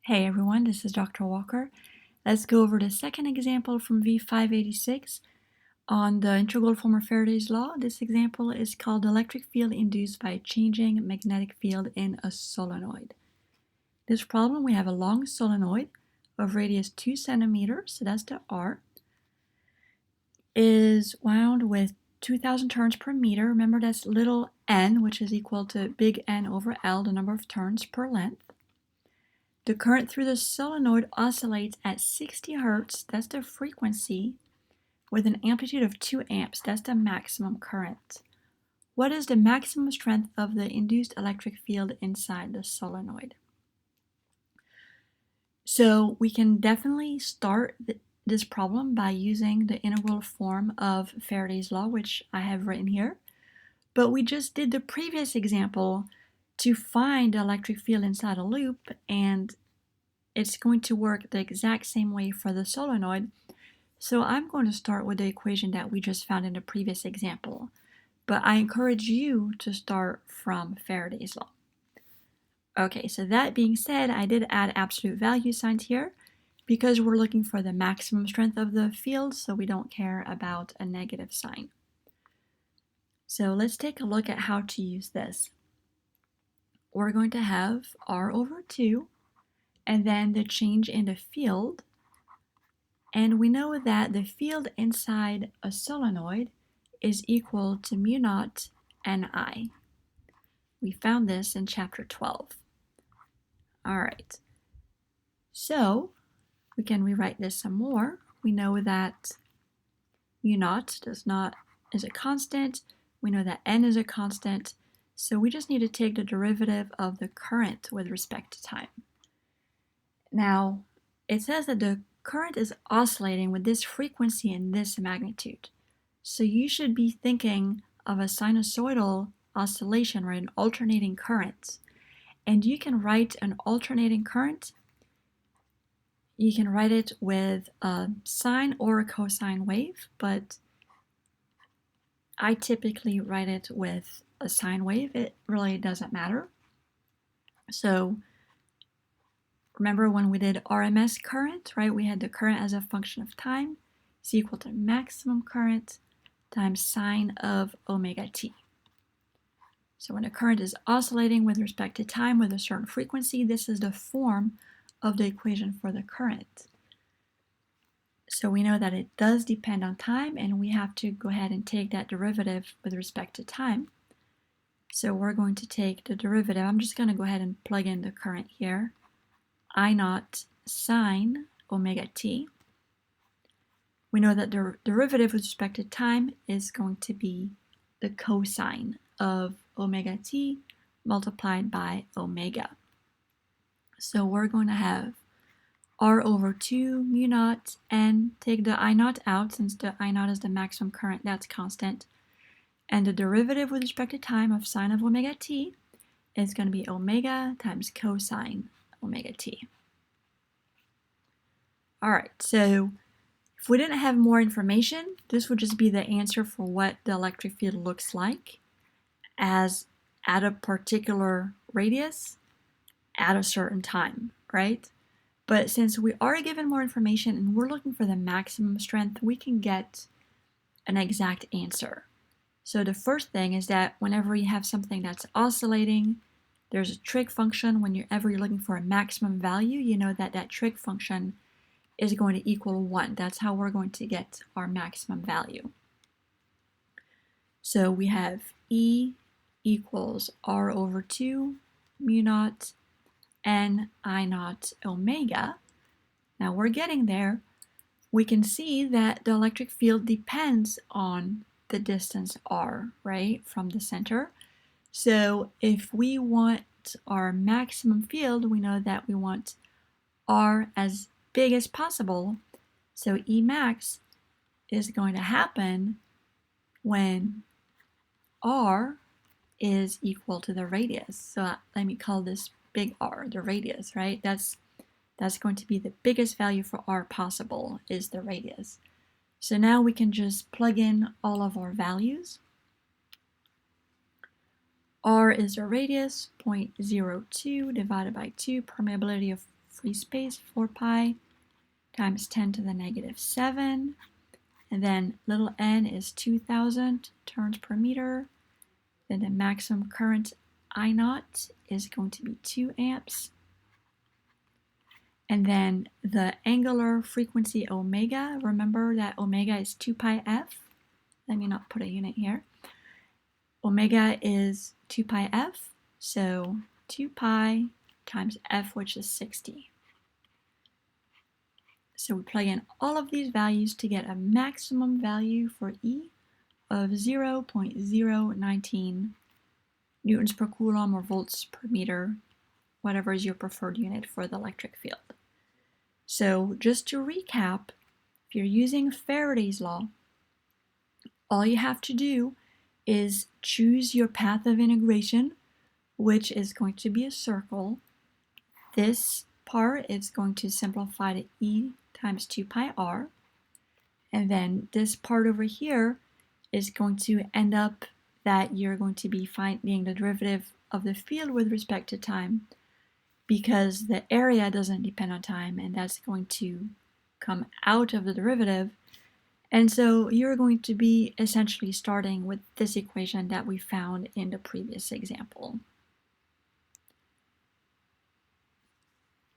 Hey everyone, this is Dr. Walker. Let's go over the second example from v586 on the integral form of Faraday's law. This example is called electric field induced by a changing magnetic field in a solenoid. This problem, we have a long solenoid of radius 2 centimeters, so that's the R, is wound with 2,000 turns per meter. Remember that's little n, which is equal to big N over L, the number of turns per length. The current through the solenoid oscillates at 60 Hertz, that's the frequency, with an amplitude of 2 amps, that's the maximum current. What is the maximum strength of the induced electric field inside the solenoid? So we can definitely start this problem by using the integral form of Faraday's law, which I have written here. But we just did the previous example to find the electric field inside a loop, and it's going to work the exact same way for the solenoid. So I'm going to start with the equation that we just found in the previous example. But I encourage you to start from Faraday's law. Okay, so that being said, I did add absolute value signs here because we're looking for the maximum strength of the field, so we don't care about a negative sign. So let's take a look at how to use this. We're going to have R over 2, and then the change in the field. And we know that the field inside a solenoid is equal to mu naught Ni. We found this in chapter 12. All right, so we can rewrite this some more. We know that mu naught is a constant. We know that N is a constant. So we just need to take the derivative of the current with respect to time. Now, it says that the current is oscillating with this frequency and this magnitude. So you should be thinking of a sinusoidal oscillation, right? An alternating current. And you can write an alternating current. You can write it with a sine or a cosine wave, but I typically write it with a sine wave. It really doesn't matter. So remember when we did RMS current, right? We had the current as a function of time is equal to maximum current times sine of omega t. So when a current is oscillating with respect to time with a certain frequency, this is the form of the equation for the current. So we know that it does depend on time, and we have to go ahead and take that derivative with respect to time. So we're going to take the derivative. I'm just going to go ahead and plug in the current here. I naught sine omega t. We know that the derivative with respect to time is going to be the cosine of omega t multiplied by omega. So we're going to have R over 2 mu naught n, take the I naught out since the I naught is the maximum current, that's constant. And the derivative with respect to time of sine of omega t is going to be omega times cosine omega t. All right, so if we didn't have more information, this would just be the answer for what the electric field looks like as at a particular radius at a certain time, right? But since we are given more information and we're looking for the maximum strength, we can get an exact answer. So the first thing is that whenever you have something that's oscillating, there's a trig function. Whenever you're looking for a maximum value, you know that that trig function is going to equal 1. That's how we're going to get our maximum value. So we have E equals R over 2 mu naught n I naught omega. Now we're getting there. We can see that the electric field depends on the distance r, right, from the center. So if we want our maximum field, we know that we want r as big as possible. So E max is going to happen when r is equal to the radius. So let me call this big R, the radius, right? That's going to be the biggest value for r possible is the radius. So now we can just plug in all of our values. R is the radius, 0.02 divided by 2, permeability of free space 4 pi times 10 to the negative 7. And then little n is 2000 turns per meter. Then the maximum current I naught is going to be 2 amps. And then the angular frequency omega, remember that omega is 2 pi f. Let me not put a unit here. Omega is 2 pi f, so 2 pi times f, which is 60. So we plug in all of these values to get a maximum value for E of 0.019 newtons per coulomb or volts per meter, whatever is your preferred unit for the electric field. So just to recap, if you're using Faraday's law, all you have to do is choose your path of integration, which is going to be a circle. This part is going to simplify to E times 2 pi r. And then this part over here is going to end up that you're going to be finding the derivative of the field with respect to time, because the area doesn't depend on time, and that's going to come out of the derivative. And so you're going to be essentially starting with this equation that we found in the previous example.